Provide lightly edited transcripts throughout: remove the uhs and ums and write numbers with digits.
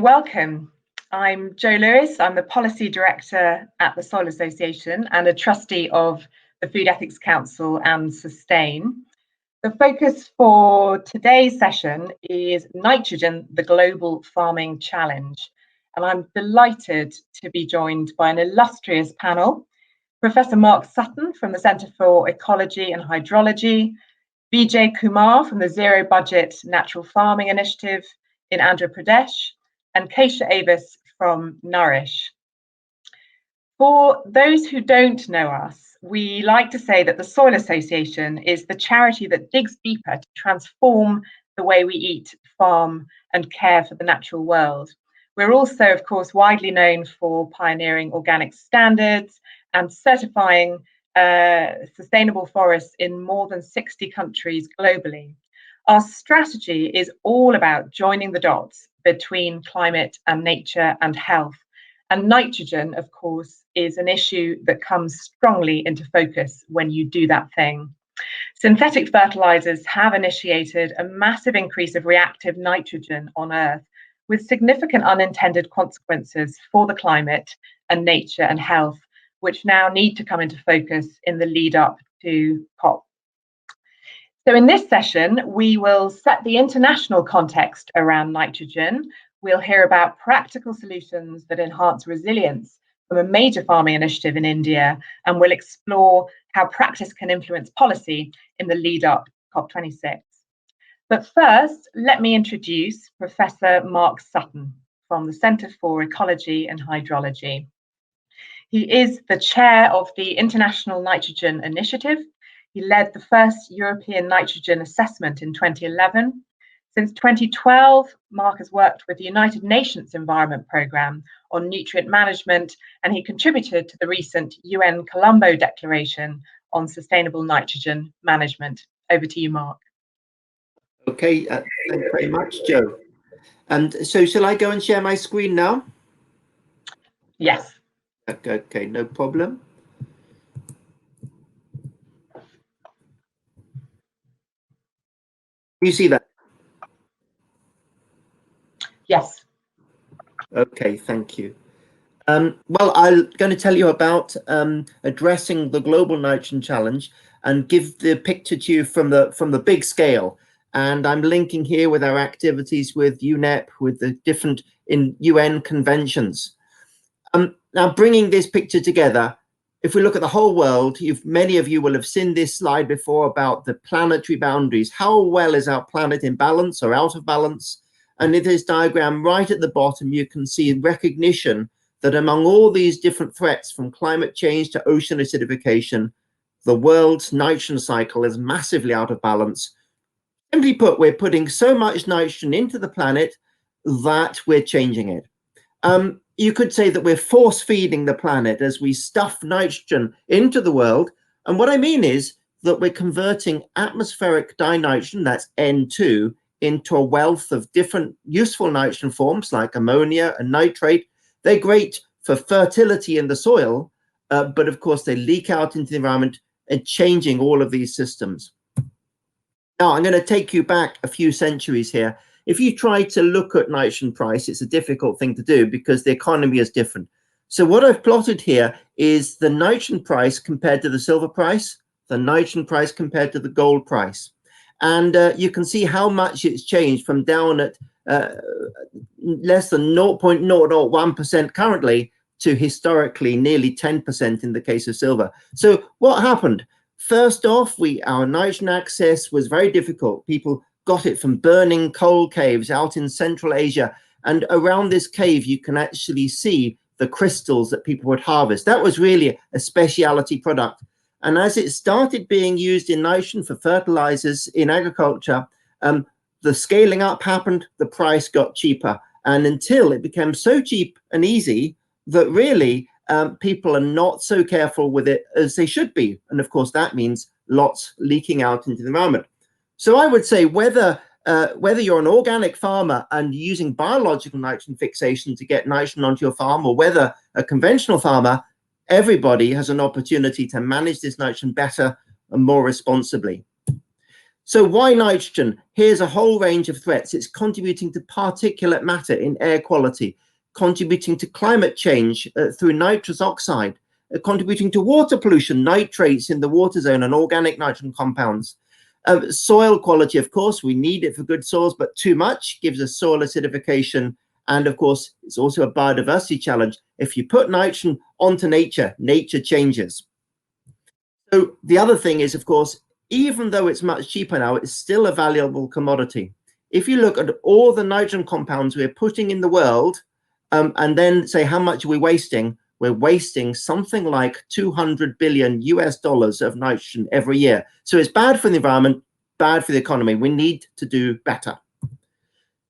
welcome. I'm Jo Lewis. I'm the Policy Director at the Soil Association and a trustee of the Food Ethics Council and Sustain. The focus for today's session is nitrogen, the global farming challenge. And I'm delighted to be joined by an illustrious panel. Professor Mark Sutton from the Centre for Ecology and Hydrology, Vijay Kumar from the Zero Budget Natural Farming Initiative in Andhra Pradesh, and Keisha Avis from Nourish. For those who don't know us, we like to say that the Soil Association is the charity that digs deeper to transform the way we eat, farm, and care for the natural world. We're also, of course, widely known for pioneering organic standards and certifying sustainable forests in more than 60 countries globally. Our strategy is all about joining the dots between climate and nature and health. And nitrogen, of course, is an issue that comes strongly into focus when you do that thing. Synthetic fertilisers have initiated a massive increase of reactive nitrogen on Earth, with significant unintended consequences for the climate and nature and health, which now need to come into focus in the lead up to COP. So in this session, we will set the international context around nitrogen. We'll hear about practical solutions that enhance resilience from a major farming initiative in India, and we'll explore how practice can influence policy in the lead up to COP26. But first, let me introduce Professor Mark Sutton from the Centre for Ecology and Hydrology. He is the chair of the International Nitrogen Initiative. He led the first European nitrogen assessment in 2011. Since 2012, Mark has worked with the United Nations Environment Programme on nutrient management, and he contributed to the recent UN Colombo Declaration on Sustainable Nitrogen Management. Over to you, Mark. Okay, thank you very much, Jo. And so shall I go and share my screen now? Yes. Okay, no problem. You see that? Yes. Okay, thank you. Well, I'm going to tell you about addressing the global nitrogen challenge and give the picture to you from the big scale. And I'm linking here with our activities with UNEP, with the different UN conventions. Now, bringing this picture together, if we look at the whole world, many of you will have seen this slide before about the planetary boundaries. How well is our planet in balance or out of balance? And in this diagram right at the bottom, you can see recognition that among all these different threats, from climate change to ocean acidification, the world's nitrogen cycle is massively out of balance. Simply put, we're putting so much nitrogen into the planet that we're changing it. You could say that we're force feeding the planet as we stuff nitrogen into the world. And what I mean is that we're converting atmospheric dinitrogen, that's N2, into a wealth of different useful nitrogen forms like ammonia and nitrate. They're great for fertility in the soil, but of course they leak out into the environment and changing all of these systems. Now, I'm going to take you back a few centuries here. If you try to look at nitrogen price, it's a difficult thing to do because the economy is different. So what I've plotted here is the nitrogen price compared to the silver price, the nitrogen price compared to the gold price. And you can see how much it's changed from down at less than 0.001% currently to historically nearly 10% in the case of silver. So what happened? First off, our nitrogen access was very difficult. People got it from burning coal caves out in Central Asia. And around this cave, you can actually see the crystals that people would harvest. That was really a specialty product. And as it started being used in nitrogen for fertilizers in agriculture, the scaling up happened, the price got cheaper. And until it became so cheap and easy that really people are not so careful with it as they should be. And of course, that means lots leaking out into the environment. So I would say whether you're an organic farmer and using biological nitrogen fixation to get nitrogen onto your farm, or whether a conventional farmer, everybody has an opportunity to manage this nitrogen better and more responsibly. So why nitrogen? Here's a whole range of threats. It's contributing to particulate matter in air quality, contributing to climate change through nitrous oxide, contributing to water pollution, nitrates in the water zone and organic nitrogen compounds. Soil quality, of course, we need it for good soils, but too much gives us soil acidification. And of course, it's also a biodiversity challenge. If you put nitrogen onto nature, nature changes. So the other thing is, of course, even though it's much cheaper now, it's still a valuable commodity. If you look at all the nitrogen compounds we're putting in the world, and then say how much are we wasting, we're wasting something like 200 billion US dollars of nitrogen every year. So it's bad for the environment, bad for the economy. We need to do better.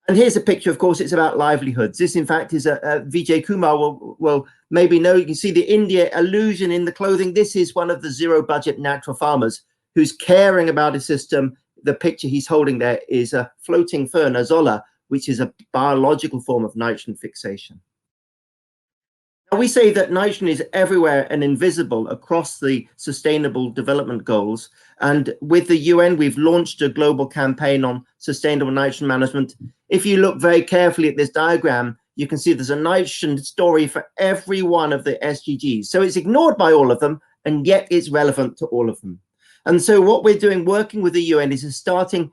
And here's a picture, of course, it's about livelihoods. This, in fact, is a Vijay Kumar will maybe know. You can see the India illusion in the clothing. This is one of the zero budget natural farmers who's caring about his system. The picture he's holding there is a floating fern, a zola, which is a biological form of nitrogen fixation. Now, we say that nitrogen is everywhere and invisible across the Sustainable Development Goals. And with the UN, we've launched a global campaign on sustainable nitrogen management. If you look very carefully at this diagram, you can see there's a nitrogen story for every one of the SDGs. So it's ignored by all of them, and yet it's relevant to all of them. And so what we're doing, working with the UN, is starting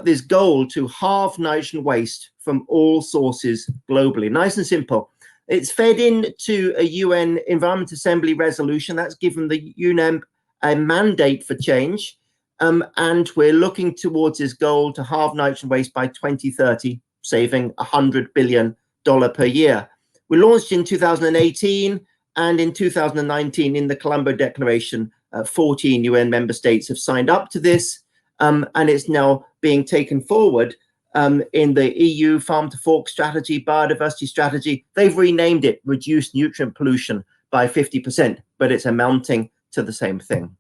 this goal to halve nitrogen waste from all sources globally. Nice and simple. It's fed into a UN Environment Assembly resolution that's given the UNEP a mandate for change. And we're looking towards this goal to halve nitrogen waste by 2030, saving $100 billion per year. We launched in 2018, and in 2019, in the Colombo Declaration, 14 UN member states have signed up to this, and it's now being taken forward in the EU Farm to Fork strategy, biodiversity strategy. They've renamed it Reduce Nutrient Pollution by 50%, but it's amounting to the same thing.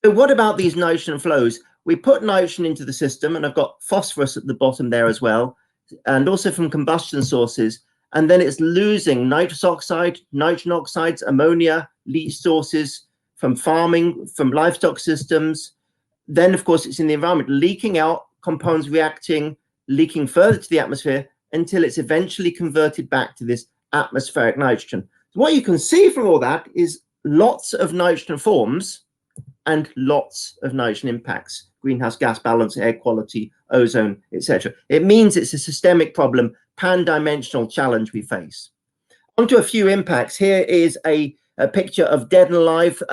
So what about these nitrogen flows? We put nitrogen into the system, and I've got phosphorus at the bottom there as well, and also from combustion sources. And then it's losing nitrous oxide, nitrogen oxides, ammonia, leach sources from farming, from livestock systems. Then, of course, it's in the environment, leaking out, compounds reacting, leaking further to the atmosphere until it's eventually converted back to this atmospheric nitrogen. So what you can see from all that is lots of nitrogen forms and lots of nitrogen impacts: greenhouse gas balance, air quality, ozone, etc. It means it's a systemic problem, pan-dimensional challenge we face. Onto a few impacts. Here is a picture of dead and alive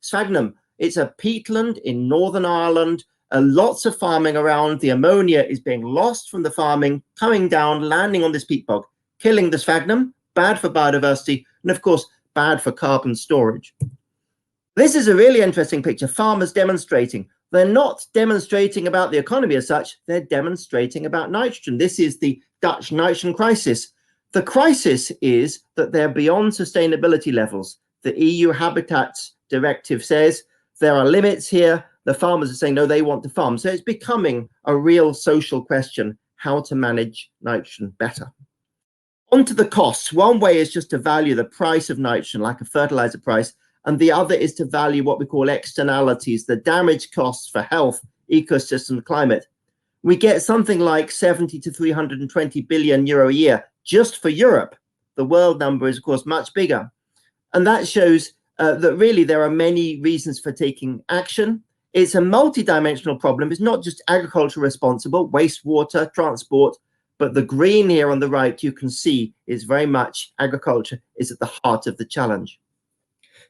sphagnum. It's a peatland in Northern Ireland. Lots of farming around. The ammonia is being lost from the farming, coming down, landing on this peat bog, killing the sphagnum, bad for biodiversity, and of course, bad for carbon storage. This is a really interesting picture. Farmers demonstrating. They're not demonstrating about the economy as such. They're demonstrating about nitrogen. This is the Dutch nitrogen crisis. The crisis is that they're beyond sustainability levels. The EU Habitats Directive says there are limits here. The farmers are saying, no, they want to farm. So it's becoming a real social question, how to manage nitrogen better. On to the costs. One way is just to value the price of nitrogen, like a fertilizer price. And the other is to value what we call externalities, the damage costs for health, ecosystem, climate. We get something like 70 to 320 billion euro a year just for Europe. The world number is, of course, much bigger. And that shows that really there are many reasons for taking action. It's a multi-dimensional problem. It's not just agriculture responsible, wastewater, transport, but the green here on the right, you can see, is very much agriculture is at the heart of the challenge.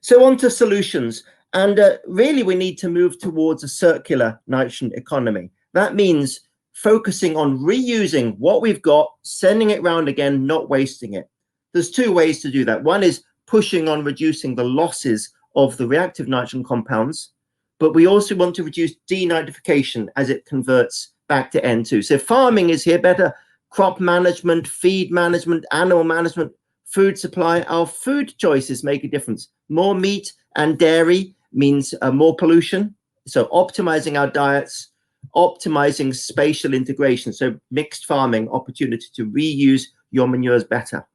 So on to solutions. And really, we need to move towards a circular nitrogen economy. That means focusing on reusing what we've got, sending it round again, not wasting it. There's two ways to do that. One is pushing on reducing the losses of the reactive nitrogen compounds, but we also want to reduce denitrification as it converts back to N2. So farming is here, better crop management, feed management, animal management, food supply. Our food choices make a difference. More meat and dairy means more pollution. So optimizing our diets, optimizing spatial integration. So mixed farming, opportunity to reuse your manures better.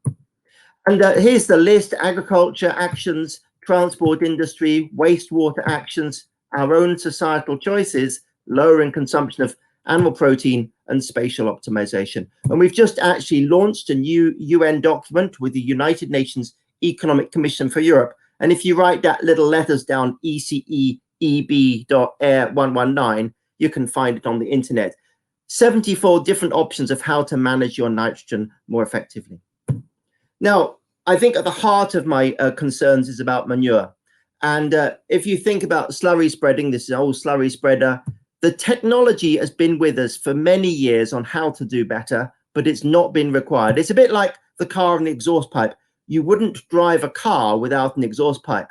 And here's the list: agriculture actions, transport industry, wastewater actions, our own societal choices. lowering consumption of animal protein, and spatial optimization. And we've just actually launched a new UN document with the United Nations Economic Commission for Europe. And if you write that little letters down, ECEEB.AIR119, you can find it on the internet. 74 different options of how to manage your nitrogen more effectively. Now, I think at the heart of my concerns is about manure. And if you think about slurry spreading, this is an old slurry spreader. The technology has been with us for many years on how to do better, but it's not been required. It's a bit like the car and the exhaust pipe. You wouldn't drive a car without an exhaust pipe.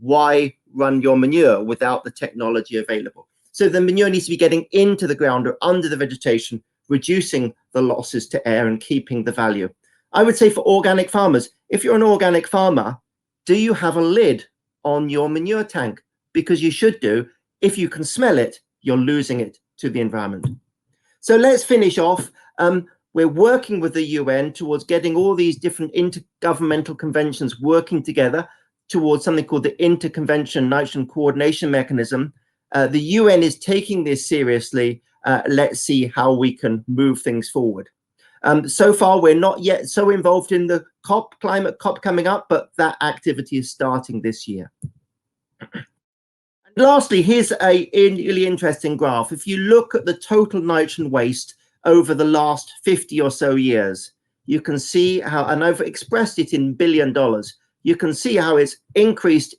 Why run your manure without the technology available? So the manure needs to be getting into the ground or under the vegetation, reducing the losses to air and keeping the value. I would say for organic farmers, if you're an organic farmer, do you have a lid on your manure tank? Because you should do. If you can smell it, you're losing it to the environment. So let's finish off. We're working with the UN towards getting all these different intergovernmental conventions working together towards something called the Interconvention Nitrogen Coordination Mechanism. The UN is taking this seriously. Let's see how we can move things forward. So far, we're not yet so involved in the climate COP coming up, but that activity is starting this year. Lastly, here's a really interesting graph. If you look at the total nitrogen waste over the last 50 or so years, you can see how, and I've expressed it in $1 billion, you can see how it's increased,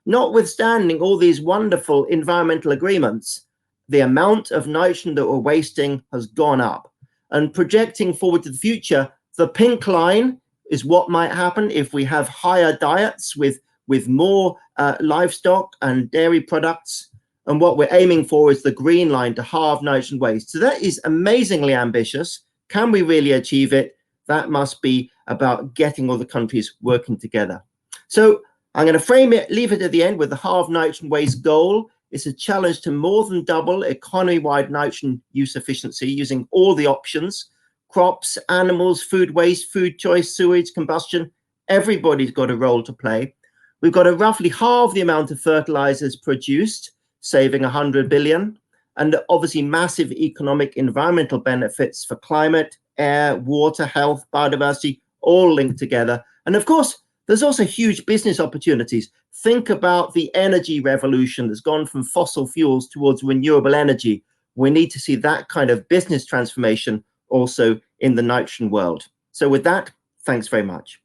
notwithstanding all these wonderful environmental agreements. The amount of nitrogen that we're wasting has gone up. And projecting forward to the future, the pink line is what might happen if we have higher diets with more livestock and dairy products. And what we're aiming for is the green line, to halve nitrogen waste. So that is amazingly ambitious. Can we really achieve it? That must be about getting all the countries working together. So I'm going to frame it, leave it at the end with the halve nitrogen waste goal. It's a challenge to more than double economy-wide nitrogen use efficiency using all the options: crops, animals, food waste, food choice, sewage, combustion. Everybody's got a role to play. We've got to roughly halve the amount of fertilizers produced, saving 100 billion, and obviously massive economic environmental benefits for climate, air, water, health, biodiversity, all linked together. And of course, there's also huge business opportunities. Think about the energy revolution that's gone from fossil fuels towards renewable energy. We need to see that kind of business transformation also in the nitrogen world. So with that, thanks very much.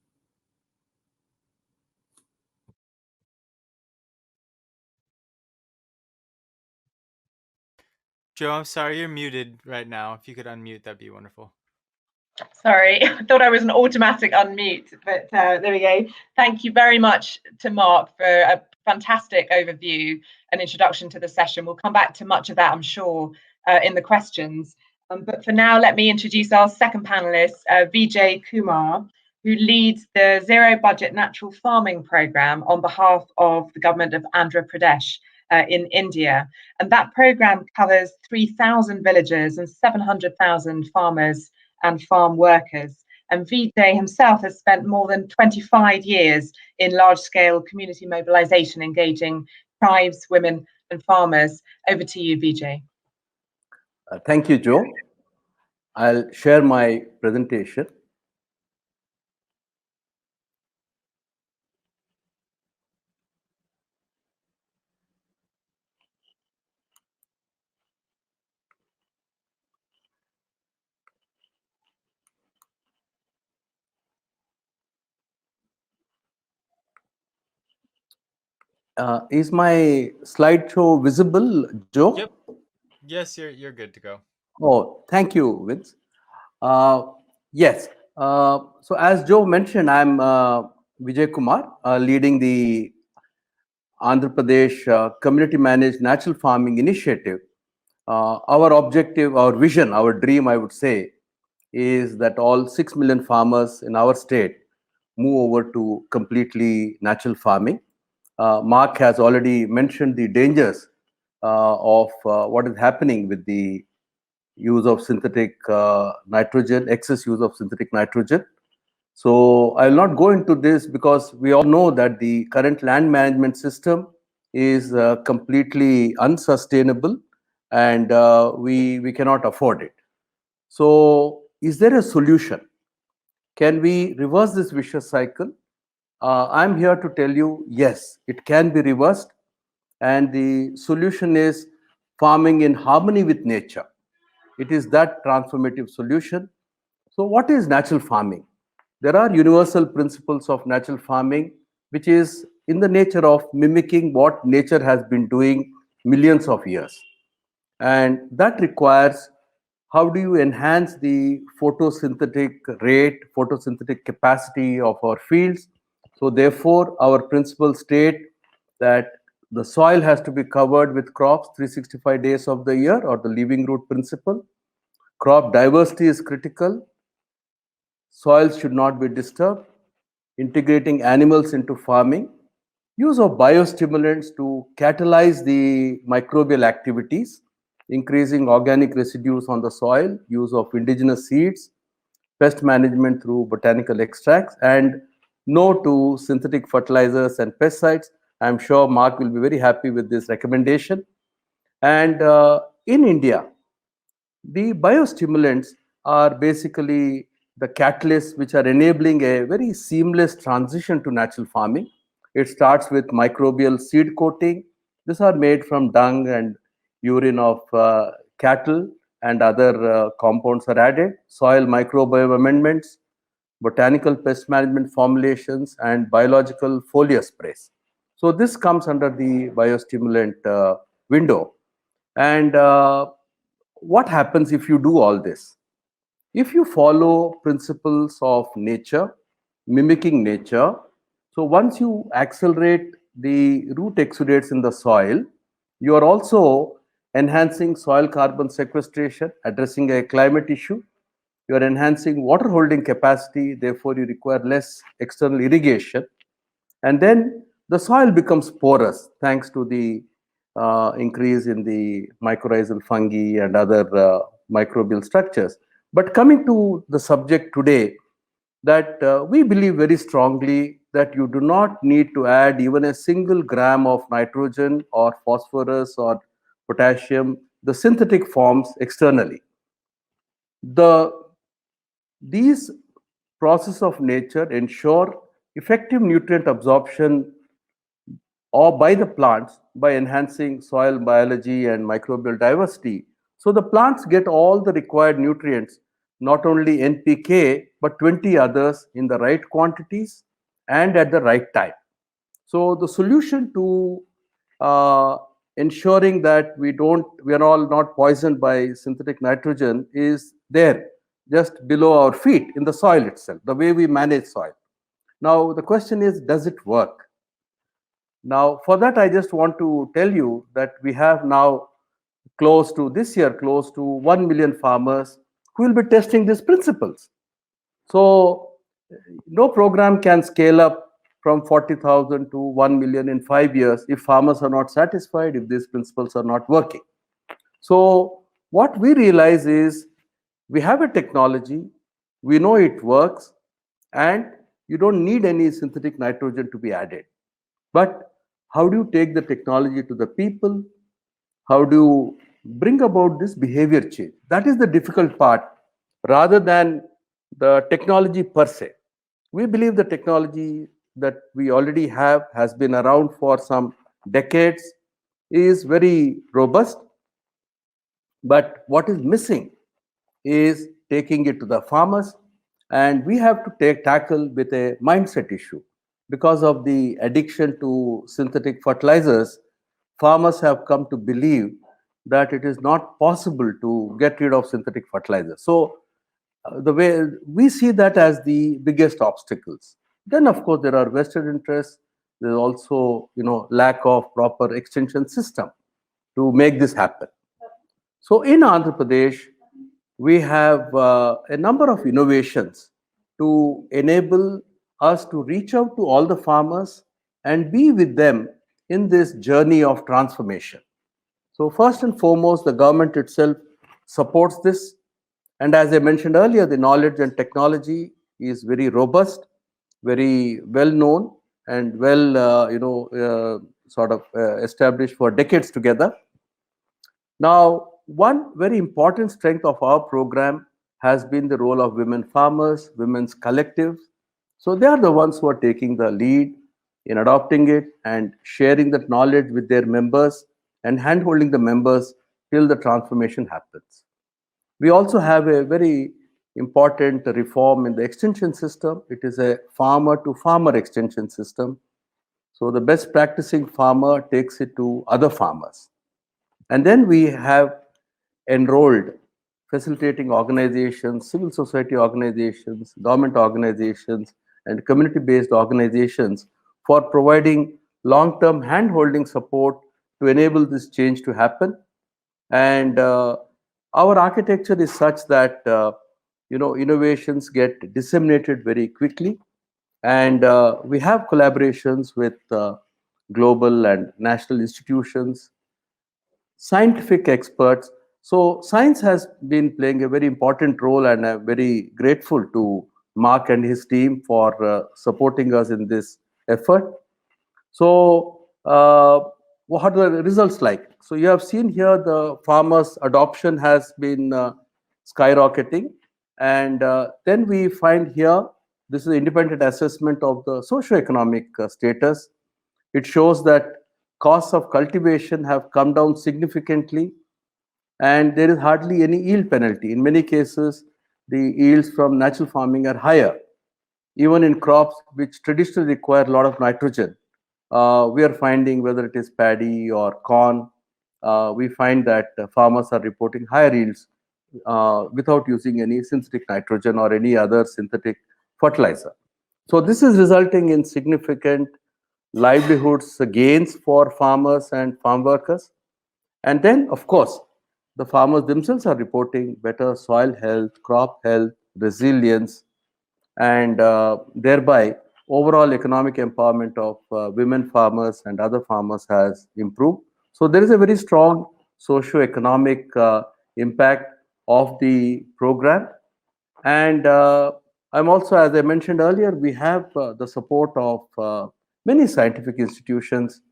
Joe, I'm sorry, you're muted right now. If you could unmute, that'd be wonderful. Sorry, I thought I was an automatic unmute, but there we go. Thank you very much to Mark for a fantastic overview and introduction to the session. We'll come back to much of that, I'm sure, in the questions. But for now, let me introduce our second panelist, Vijay Kumar, who leads the Zero Budget Natural Farming Programme on behalf of the government of Andhra Pradesh in India. And that programme covers 3,000 villages and 700,000 farmers and farm workers. And Vijay himself has spent more than 25 years in large-scale community mobilization, engaging tribes, women, and farmers. Over to you, Vijay. Thank you, Joe. I'll share my presentation. Is my slideshow visible, Joe? Yep. Yes, you're good to go. Oh, thank you, Vince. Yes. So as Joe mentioned, I'm Vijay Kumar, leading the Andhra Pradesh Community Managed Natural Farming Initiative. Our objective, our vision, our dream, I would say, is that all 6 million farmers in our state move over to completely natural farming. Mark has already mentioned the dangers of what is happening with the use of synthetic nitrogen, excess use of synthetic nitrogen. So I will not go into this because we all know that the current land management system is completely unsustainable and we cannot afford it. So is there a solution? Can we reverse this vicious cycle? I'm here to tell you, yes, it can be reversed. And the solution is farming in harmony with nature. It is that transformative solution. So what is natural farming? There are universal principles of natural farming, which is in the nature of mimicking what nature has been doing millions of years. And that requires, how do you enhance the photosynthetic rate, photosynthetic capacity of our fields? So therefore, our principles state that the soil has to be covered with crops 365 days of the year, or the living root principle. Crop diversity is critical. Soils should not be disturbed. Integrating animals into farming. Use of biostimulants to catalyze the microbial activities, increasing organic residues on the soil, use of indigenous seeds, pest management through botanical extracts, and no to synthetic fertilizers and pesticides. I'm sure Mark will be very happy with this recommendation. And in India, the biostimulants are basically the catalysts which are enabling a very seamless transition to natural farming. It starts with microbial seed coating. These are made from dung and urine of cattle, and other compounds are added. Soil microbiome amendments, botanical pest management formulations, and biological foliar sprays. So this comes under the biostimulant window. And what happens if you do all this? If you follow principles of nature, mimicking nature, so once you accelerate the root exudates in the soil, you are also enhancing soil carbon sequestration, addressing a climate issue. You are enhancing water holding capacity, therefore you require less external irrigation. And then the soil becomes porous thanks to the increase in the mycorrhizal fungi and other microbial structures. But coming to the subject today, that we believe very strongly that you do not need to add even a single gram of nitrogen or phosphorus or potassium, the synthetic forms, externally. These processes of nature ensure effective nutrient absorption or by the plants by enhancing soil biology and microbial diversity. So the plants get all the required nutrients, not only NPK, but 20 others in the right quantities and at the right time. So the solution to ensuring that we are all not poisoned by synthetic nitrogen is there, just below our feet in the soil itself, the way we manage soil. Now the question is, does it work? Now, for that, I just want to tell you that we have now close to 1 million farmers who will be testing these principles. So, no program can scale up from 40,000 to 1 million in 5 years if farmers are not satisfied, if these principles are not working. So, what we realize is we have a technology, we know it works, and you don't need any synthetic nitrogen to be added. But how do you take the technology to the people? How do you bring about this behavior change? That is the difficult part, rather than the technology per se. We believe the technology that we already have has been around for some decades, is very robust. But what is missing is taking it to the farmers, and we have to tackle with a mindset issue. Because of the addiction to synthetic fertilizers, farmers have come to believe that it is not possible to get rid of synthetic fertilizers. So the way we see that as the biggest obstacles. Then of course there are vested interests. There's also lack of proper extension system to make this happen. So in Andhra Pradesh, we have a number of innovations to enable us to reach out to all the farmers and be with them in this journey of transformation. So first and foremost, the government itself supports this. And as I mentioned earlier, the knowledge and technology is very robust, very well known, and well, established for decades together. Now, one very important strength of our program has been the role of women farmers, women's collectives. So they are the ones who are taking the lead in adopting it and sharing that knowledge with their members and handholding the members till the transformation happens. We also have a very important reform in the extension system. It is a farmer to farmer extension system. So the best practicing farmer takes it to other farmers. And then we have enrolled facilitating organizations, civil society organizations, government organizations, and community-based organizations for providing long-term hand-holding support to enable this change to happen. And our architecture is such that innovations get disseminated very quickly, and we have collaborations with global and national institutions, scientific experts. So science has been playing a very important role, and I'm very grateful to Mark and his team for supporting us in this effort. So what are the results like? So you have seen here the farmers' adoption has been skyrocketing. And then we find here, this is an independent assessment of the socioeconomic status. It shows that costs of cultivation have come down significantly, and there is hardly any yield penalty. In many cases, the yields from natural farming are higher, even in crops which traditionally require a lot of nitrogen. We are finding, whether it is paddy or corn, we find that farmers are reporting higher yields without using any synthetic nitrogen or any other synthetic fertilizer. So this is resulting in significant livelihoods gains for farmers and farm workers. And then, of course, the farmers themselves are reporting better soil health, crop health, resilience, and thereby overall economic empowerment of women farmers and other farmers has improved. So there is a very strong socio-economic impact of the program. And I'm also, as I mentioned earlier, we have the support of many scientific institutions.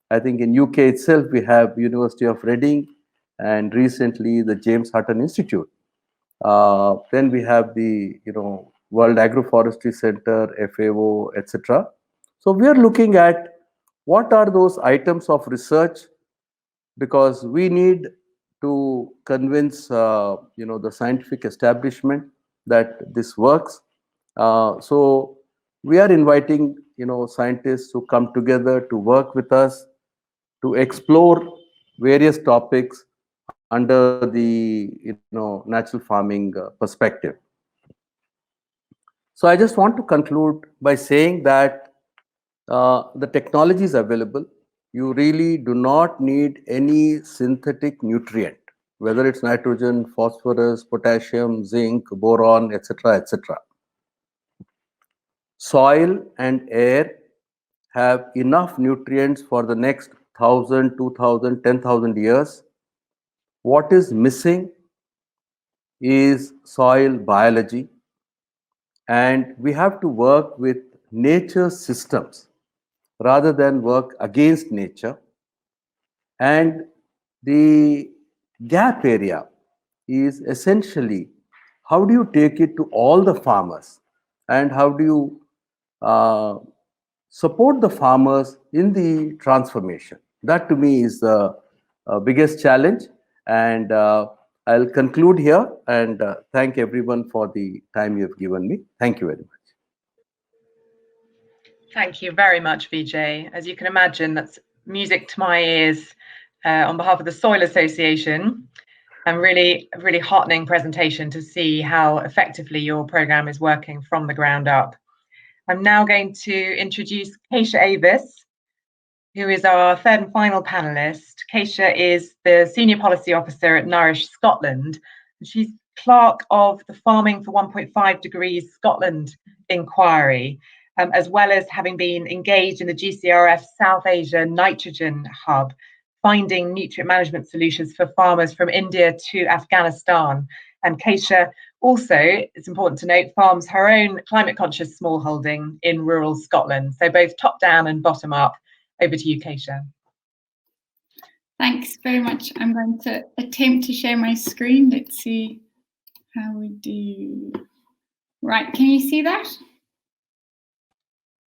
I think in UK itself, we have University of Reading and recently the James Hutton Institute. Then we have the World Agroforestry Center, FAO, etc. So we are looking at what are those items of research, because we need to convince the scientific establishment that this works. So we are inviting scientists to come together to work with us to explore various topics under the natural farming perspective. So I just want to conclude by saying that the technology is available. You really do not need any synthetic nutrient, whether it's nitrogen, phosphorus, potassium, zinc, boron, etc., etc. Soil and air have enough nutrients for the next 1,000, 2,000, 10,000 years. What is missing is soil biology, and we have to work with nature's systems rather than work against nature. And the gap area is essentially, how do you take it to all the farmers, and how do you support the farmers in the transformation? That to me is the biggest challenge. And I'll conclude here and thank everyone for the time you've given me. Thank you very much. Thank you very much, Vijay. As you can imagine, that's music to my ears on behalf of the Soil Association, and really heartening presentation to see how effectively your programme is working from the ground up. I'm now going to introduce Keisha Avis, who is our third and final panellist. Keisha is the Senior Policy Officer at Nourish Scotland. She's clerk of the Farming for 1.5 Degrees Scotland inquiry, as well as having been engaged in the GCRF South Asia Nitrogen Hub, finding nutrient management solutions for farmers from India to Afghanistan. And Keisha also, it's important to note, farms her own climate-conscious smallholding in rural Scotland. So both top-down and bottom-up. Over to you, Keisha. Thanks very much. I'm going to attempt to share my screen. Let's see how we do. Right, can you see that?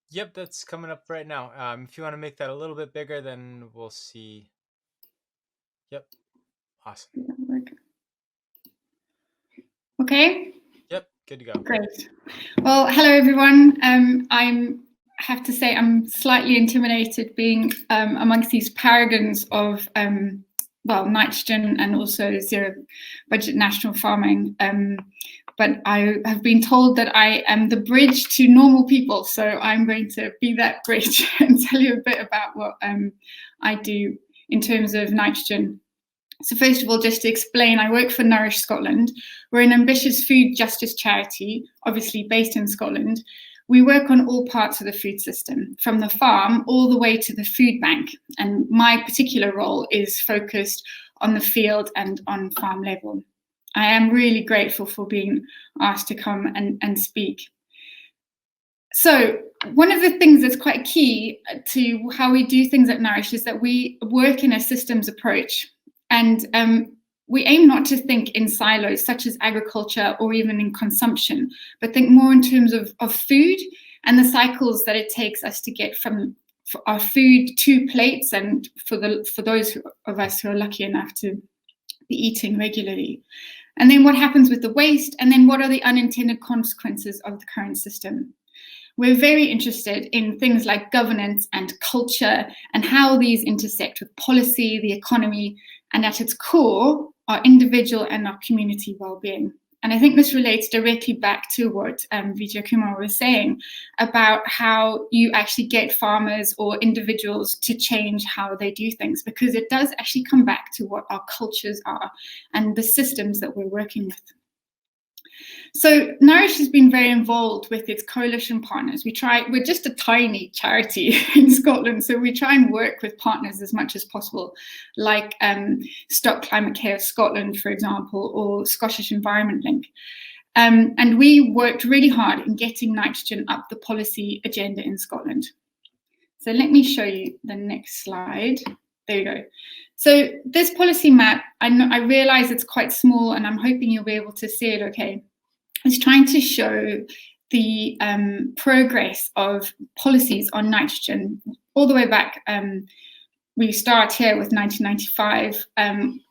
Yep, that's coming up right now. If you want to make that a little bit bigger, then we'll see. Yep, awesome. Okay. Yep, good to go. Great. Well, hello everyone. I have to say I'm slightly intimidated being amongst these paragons of well, nitrogen and also zero budget national farming. But I have been told that I am the bridge to normal people, so I'm going to be that bridge and tell you a bit about what I do in terms of nitrogen. So first of all, just to explain, I work for Nourish Scotland. We're an ambitious food justice charity, obviously based in Scotland. We work on all parts of the food system, from the farm all the way to the food bank. And my particular role is focused on the field and on farm level. I am really grateful for being asked to come and speak. So one of the things that's quite key to how we do things at Nourish is that we work in a systems approach. And we aim not to think in silos such as agriculture or even in consumption, but think more in terms of food and the cycles that it takes us to get from our food to plates, and for those of us who are lucky enough to be eating regularly. And then what happens with the waste, and then what are the unintended consequences of the current system. We're very interested in things like governance and culture and how these intersect with policy, the economy, and at its core, our individual and our community well-being. And I think this relates directly back to what Vijay Kumar was saying about how you actually get farmers or individuals to change how they do things, because it does actually come back to what our cultures are and the systems that we're working with. So Nourish has been very involved with its coalition partners. We're just a tiny charity in Scotland, so we try and work with partners as much as possible, like Stop Climate Chaos Scotland, for example, or Scottish Environment Link. And we worked really hard in getting nitrogen up the policy agenda in Scotland. So let me show you the next slide. There you go. So this policy map, I realize it's quite small, and I'm hoping you'll be able to see it okay. It's trying to show the progress of policies on nitrogen all the way back. We start here with 1995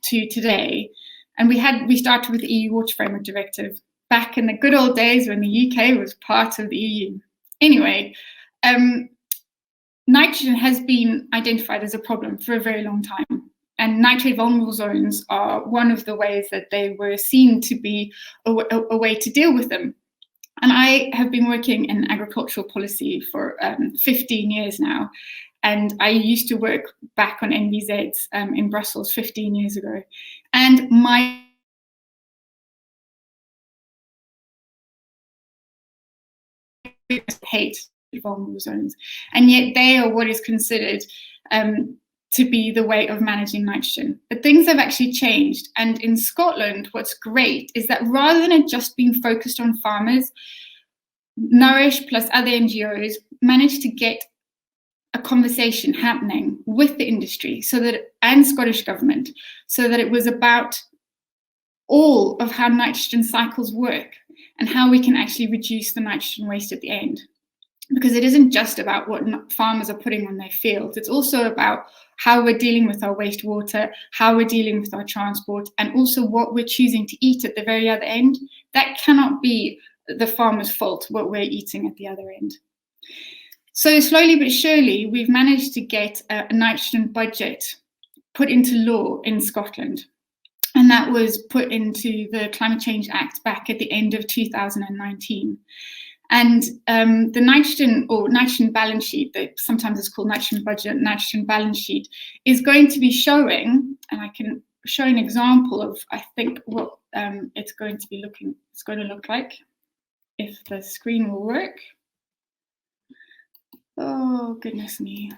to today, and we started with the EU Water Framework Directive back in the good old days when the UK was part of the EU. Anyway, nitrogen has been identified as a problem for a very long time. And nitrate vulnerable zones are one of the ways that they were seen to be a way to deal with them. And I have been working in agricultural policy for 15 years now. And I used to work back on NVZs in Brussels 15 years ago. And my hate vulnerable zones. And yet they are what is considered to be the way of managing nitrogen. But things have actually changed. And in Scotland, what's great is that rather than it just being focused on farmers, Nourish plus other NGOs managed to get a conversation happening with the industry and Scottish government, so that it was about all of how nitrogen cycles work and how we can actually reduce the nitrogen waste at the end. Because it isn't just about what farmers are putting on their fields, it's also about how we're dealing with our wastewater, how we're dealing with our transport, and also what we're choosing to eat at the very other end. That cannot be the farmer's fault, what we're eating at the other end. So slowly but surely, we've managed to get a nitrogen budget put into law in Scotland. And that was put into the Climate Change Act back at the end of 2019. And the nitrogen balance sheet, that sometimes is called nitrogen budget, nitrogen balance sheet, is going to be showing, and I can show an example of, I think, what it's going to look like, if the screen will work. Oh, goodness me.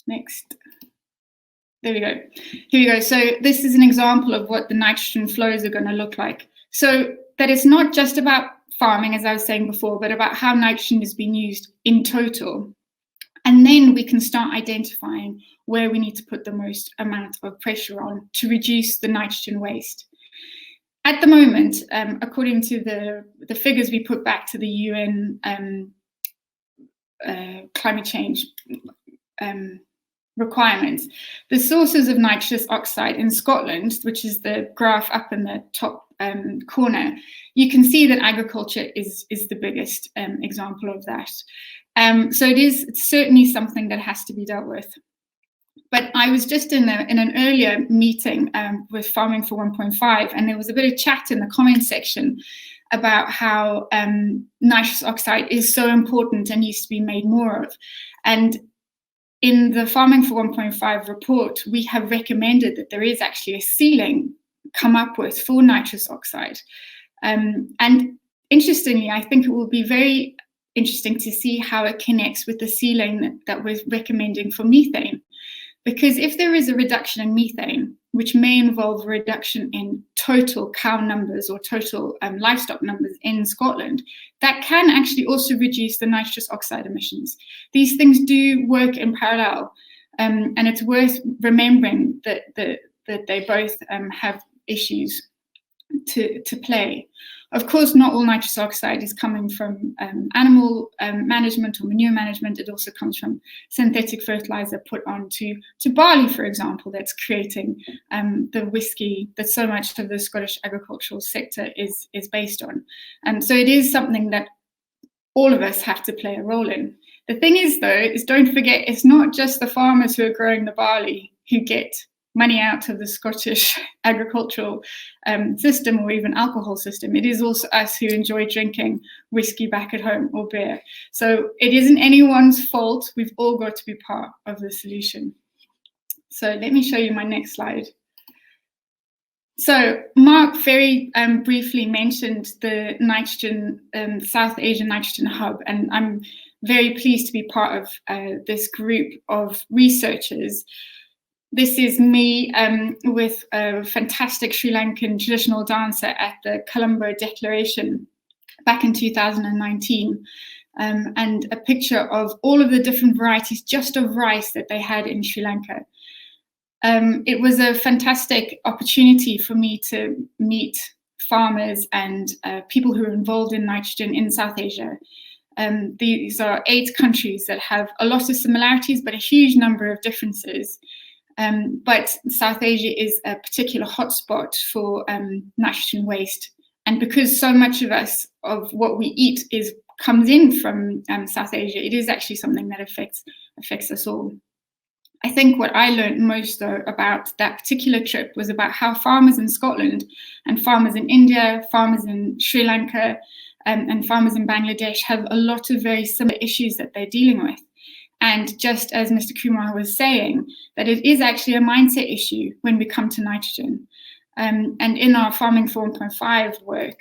Next. There we go. Here we go. So this is an example of what the nitrogen flows are going to look like. So that it's not just about farming, as I was saying before, but about how nitrogen is being used in total. And then we can start identifying where we need to put the most amount of pressure on to reduce the nitrogen waste. At the moment, according to the figures we put back to the UN climate change requirements, the sources of nitrous oxide in Scotland, which is the graph up in the top corner, you can see that agriculture is the biggest example of that. So it's certainly something that has to be dealt with. But I was just in an earlier meeting with Farming for 1.5, and there was a bit of chat in the comments section about how nitrous oxide is so important and needs to be made more of. And in the Farming for 1.5 report, we have recommended that there is actually a ceiling come up with for nitrous oxide. And interestingly, I think it will be very interesting to see how it connects with the ceiling that we're recommending for methane. Because if there is a reduction in methane, which may involve a reduction in total cow numbers or total livestock numbers in Scotland, that can actually also reduce the nitrous oxide emissions. These things do work in parallel, and it's worth remembering that they both have issues to play. Of course, not all nitrous oxide is coming from animal management or manure management. It also comes from synthetic fertilizer put onto barley, for example, that's creating the whiskey that so much of the Scottish agricultural sector is based on. So it is something that all of us have to play a role in. The thing is, though, is don't forget, it's not just the farmers who are growing the barley who get money out of the Scottish agricultural system or even alcohol system. It is also us who enjoy drinking whiskey back at home or beer. So it isn't anyone's fault. We've all got to be part of the solution. So let me show you my next slide. So Mark very briefly mentioned the nitrogen, South Asian nitrogen hub, and I'm very pleased to be part of this group of researchers. This is me with a fantastic Sri Lankan traditional dancer at the Colombo Declaration back in 2019, and a picture of all of the different varieties just of rice that they had in Sri Lanka. It was a fantastic opportunity for me to meet farmers and people who are involved in nitrogen in South Asia. These are 8 countries that have a lot of similarities, but a huge number of differences. But South Asia is a particular hotspot for nitrogen waste. And because so much of what we eat comes in from South Asia, it is actually something that affects us all. I think what I learned most, though, about that particular trip was about how farmers in Scotland and farmers in India, farmers in Sri Lanka, and farmers in Bangladesh have a lot of very similar issues that they're dealing with. And just as Mr. Kumar was saying, that it is actually a mindset issue when we come to nitrogen. And in our Farming 4.5 work,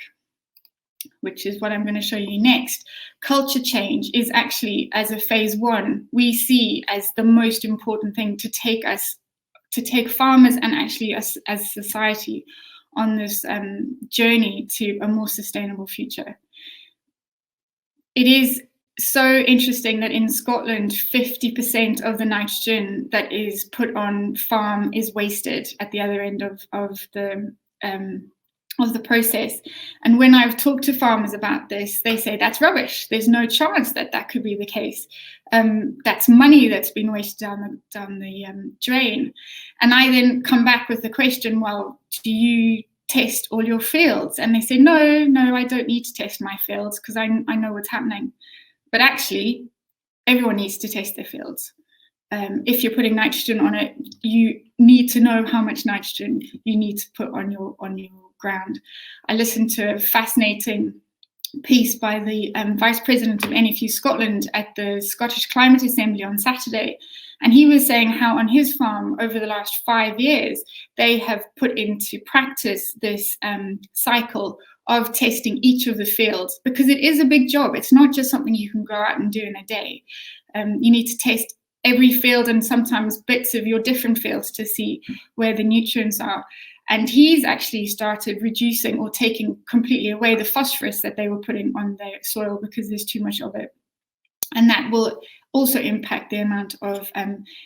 which is what I'm going to show you next, culture change is actually, as a phase 1, we see as the most important thing to take farmers and actually us as society on this journey to a more sustainable future. It is so interesting that in Scotland, 50% of the nitrogen that is put on farm is wasted at the other end of the process. And when I've talked to farmers about this, they say that's rubbish. There's no chance that that could be the case. That's money that's been wasted down the drain. And I then come back with the question, well, do you test all your fields? And they say, no, I don't need to test my fields because I know what's happening. But actually, everyone needs to test their fields. If you're putting nitrogen on it, you need to know how much nitrogen you need to put on your ground. I listened to a fascinating piece by the Vice President of NFU Scotland at the Scottish Climate Assembly on Saturday. And he was saying how on his farm over the last 5 years, they have put into practice this cycle of testing each of the fields, because it is a big job. It's not just something you can go out and do in a day. You need to test every field and sometimes bits of your different fields to see where the nutrients are. And he's actually started reducing or taking completely away the phosphorus that they were putting on their soil because there's too much of it. And that will also impact the amount of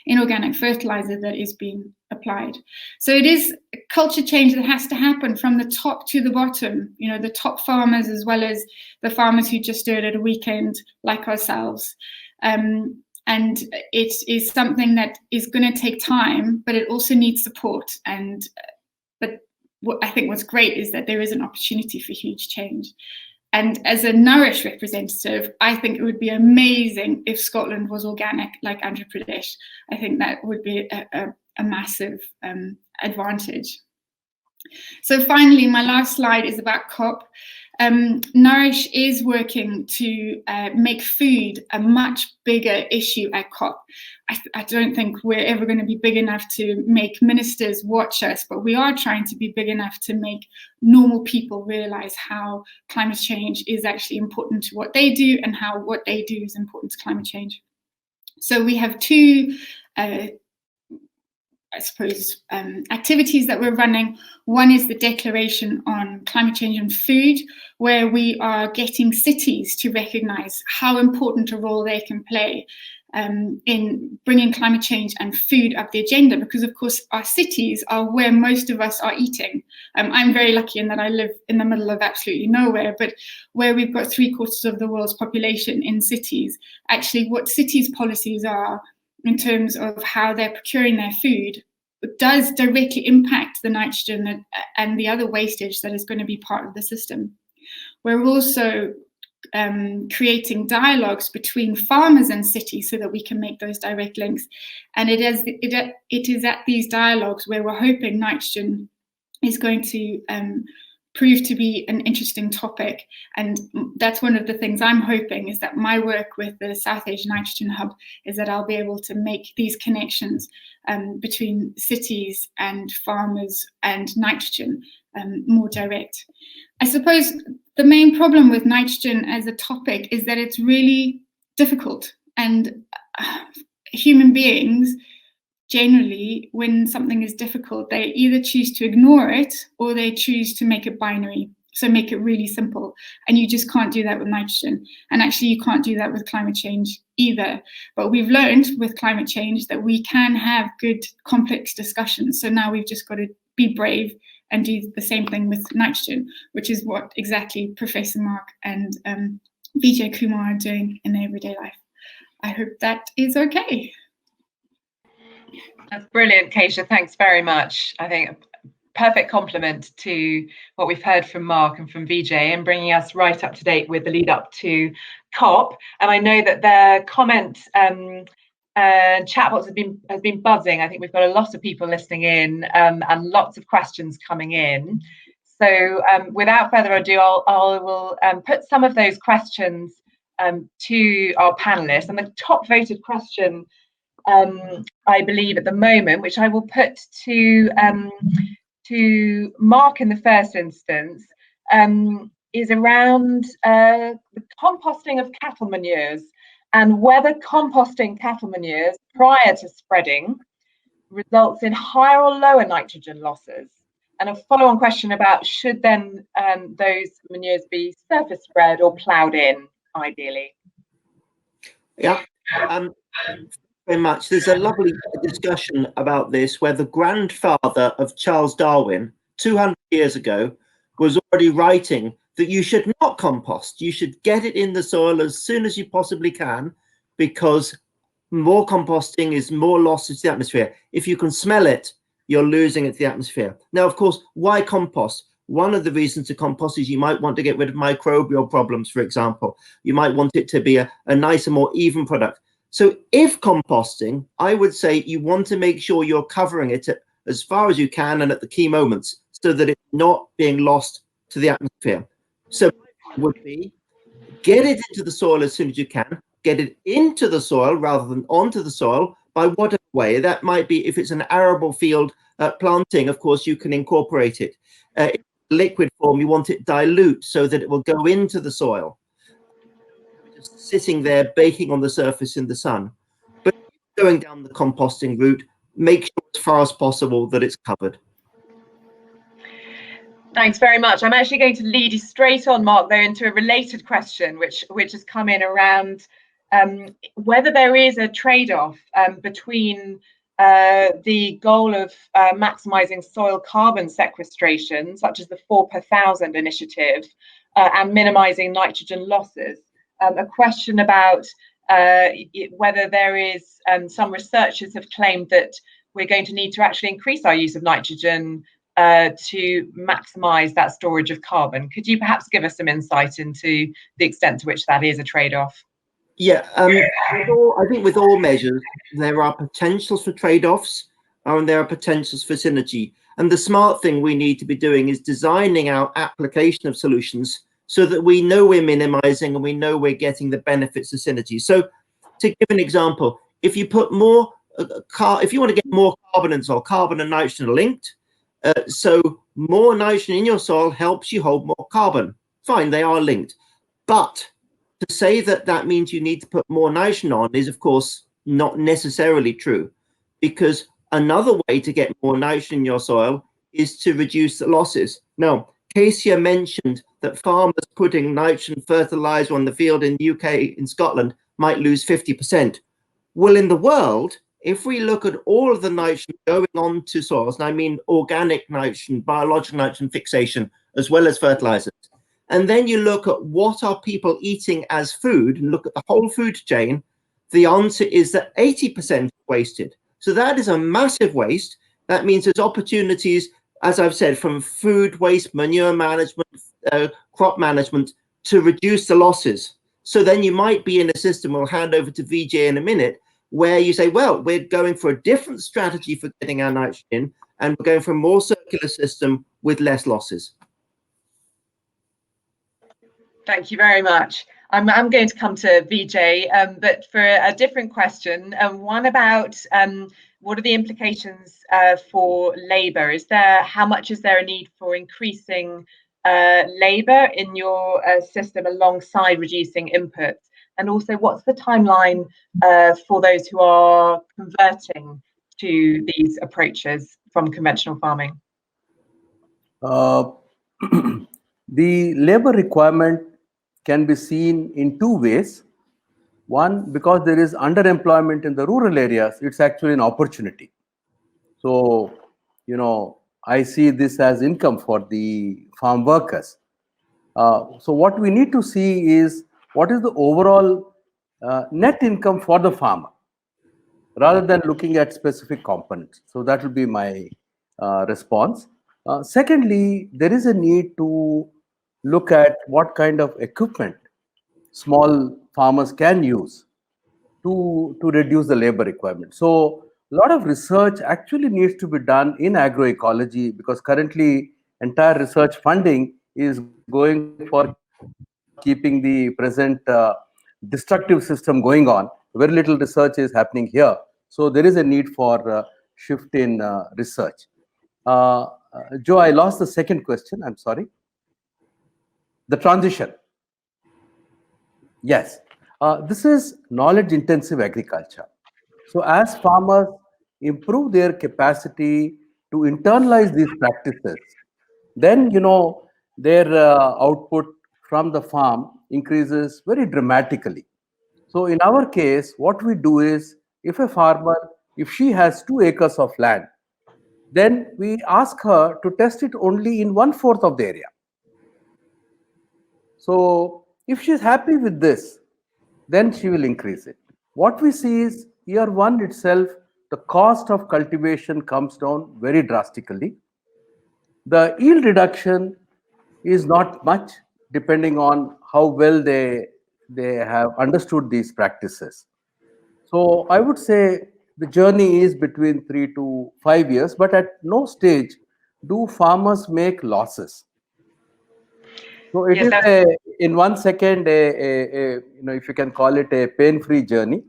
inorganic fertilizer that is being applied. So it is a culture change that has to happen from the top to the bottom, you know, the top farmers as well as the farmers who just do it at a weekend like ourselves. And it is something that is going to take time, but it also needs support. But I think what's great is that there is an opportunity for huge change. And as a Nourish representative, I think it would be amazing if Scotland was organic like Andhra Pradesh. I think that would be a massive advantage. So finally, my last slide is about COP. Nourish is working to make food a much bigger issue at COP. I don't think we're ever going to be big enough to make ministers watch us, but we are trying to be big enough to make normal people realize how climate change is actually important to what they do and how what they do is important to climate change. So we have two I suppose, activities that we're running. One is the Declaration on Climate Change and Food, where we are getting cities to recognise how important a role they can play in bringing climate change and food up the agenda, because of course our cities are where most of us are eating. I'm very lucky in that I live in the middle of absolutely nowhere, but where we've got 3/4 of the world's population in cities, actually what cities' policies are in terms of how they're procuring their food does directly impact the nitrogen and the other wastage that is going to be part of the system. We're also creating dialogues between farmers and cities so that we can make those direct links. And it is at these dialogues where we're hoping nitrogen is going to prove to be an interesting topic. And that's one of the things I'm hoping, is that my work with the South Asian Nitrogen Hub is that I'll be able to make these connections between cities and farmers and nitrogen more direct. I suppose the main problem with nitrogen as a topic is that it's really difficult, and human beings generally, when something is difficult, they either choose to ignore it or they choose to make it binary, so make it really simple. And you just can't do that with nitrogen. And actually, you can't do that with climate change either. But we've learned with climate change that we can have good, complex discussions. So now we've just got to be brave and do the same thing with nitrogen, which is what exactly Professor Mark and Vijay Kumar are doing in their everyday life. I hope that is okay. That's brilliant, Keisha. Thanks very much. I think a perfect compliment to what we've heard from Mark and from Vijay, and bringing us right up to date with the lead up to COP. And I know that their comment chatbots has been buzzing. I think we've got a lot of people listening in and lots of questions coming in. So without further ado, I will put some of those questions to our panelists. And the top voted question, I believe at the moment, which I will put to Mark in the first instance, is around the composting of cattle manures, and whether composting cattle manures prior to spreading results in higher or lower nitrogen losses. And a follow-on question about should then those manures be surface spread or ploughed in, ideally? Yeah. Very much. There's a lovely discussion about this where the grandfather of Charles Darwin 200 years ago was already writing that you should not compost. You should get it in the soil as soon as you possibly can, because more composting is more losses to the atmosphere. If you can smell it, you're losing it to the atmosphere. Now, of course, why compost? One of the reasons to compost is you might want to get rid of microbial problems, for example. You might want it to be a nicer, more even product. So if composting, I would say you want to make sure you're covering it as far as you can and at the key moments so that it's not being lost to the atmosphere. So would be get it into the soil as soon as you can, get it into the soil rather than onto the soil by whatever way. That might be, if it's an arable field planting, of course, you can incorporate it. In liquid form, you want it dilute so that it will go into the soil. Sitting there baking on the surface in the sun. But going down the composting route, make sure as far as possible that it's covered. Thanks very much. I'm actually going to lead you straight on, Mark, though, into a related question which has come in around whether there is a trade-off between the goal of maximising soil carbon sequestration, such as the 4 per 1,000 initiative, and minimising nitrogen losses. A question about whether there is, some researchers have claimed that we're going to need to actually increase our use of nitrogen to maximise that storage of carbon. Could you perhaps give us some insight into the extent to which that is a trade-off? Yeah, I think with all measures, there are potentials for trade-offs and there are potentials for synergy. And the smart thing we need to be doing is designing our application of solutions so that we know we're minimizing and we know we're getting the benefits of synergy. So to give an example, if you put more, if you want to get more carbon in soil, carbon and nitrogen are linked. So more nitrogen in your soil helps you hold more carbon. Fine, they are linked. But to say that that means you need to put more nitrogen on is, of course, not necessarily true, because another way to get more nitrogen in your soil is to reduce the losses. Now, Keisha mentioned that farmers putting nitrogen fertilizer on the field in the UK, in Scotland, might lose 50%. Well, in the world, if we look at all of the nitrogen going on to soils, and I mean organic nitrogen, biological nitrogen fixation, as well as fertilizers, and then you look at what are people eating as food and look at the whole food chain, the answer is that 80% wasted. So that is a massive waste. That means there's opportunities, as I've said, from food waste, manure management, crop management to reduce the losses. So then you might be in a system, we'll hand over to Vijay in a minute, where you say, well, we're going for a different strategy for getting our nitrogen and we're going for a more circular system with less losses. Thank you very much. I'm going to come to Vijay, but for a different question, one about what are the implications for labour? How much is there a need for increasing labour in your system alongside reducing inputs? And also, what's the timeline for those who are converting to these approaches from conventional farming? The labour requirement can be seen in two ways. One, because there is underemployment in the rural areas, it's actually an opportunity. So, I see this as income for the farm workers. So what we need to see is what is the overall net income for the farmer, rather than looking at specific components. So that will be my response. Secondly, there is a need to look at what kind of equipment small farmers can use to reduce the labor requirement. So a lot of research actually needs to be done in agroecology, because currently entire research funding is going for keeping the present destructive system going on. Very little research is happening here. So there is a need for shift in research. Joe, I lost the second question. I'm sorry. The transition. Yes. This is knowledge-intensive agriculture. So as farmers improve their capacity to internalize these practices, then, their output from the farm increases very dramatically. So in our case, what we do is, if a farmer, if she has 2 acres of land, then we ask her to test it only in 1/4 of the area. So if she's happy with this, then she will increase it. What we see is year 1 itself, the cost of cultivation comes down very drastically. The yield reduction is not much, depending on how well they have understood these practices. So I would say the journey is between 3 to 5 years, but at no stage do farmers make losses. So it is in 1 second, if you can call it a pain-free journey.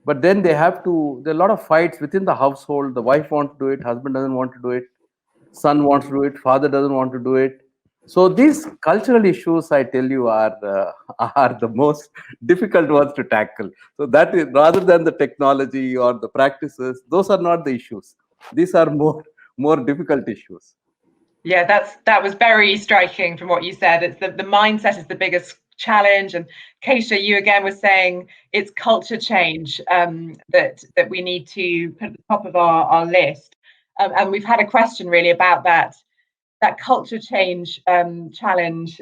But then there are a lot of fights within the household. The wife wants to do it, husband doesn't want to do it, son wants to do it, father doesn't want to do it. So these cultural issues, I tell you, are the most difficult ones to tackle. So that is, rather than the technology or the practices, those are not the issues. These are more difficult issues. Yeah, that was very striking from what you said. It's the mindset is the biggest challenge. And Keisha, you again were saying it's culture change that we need to put at the top of our list. And we've had a question really about that culture change challenge,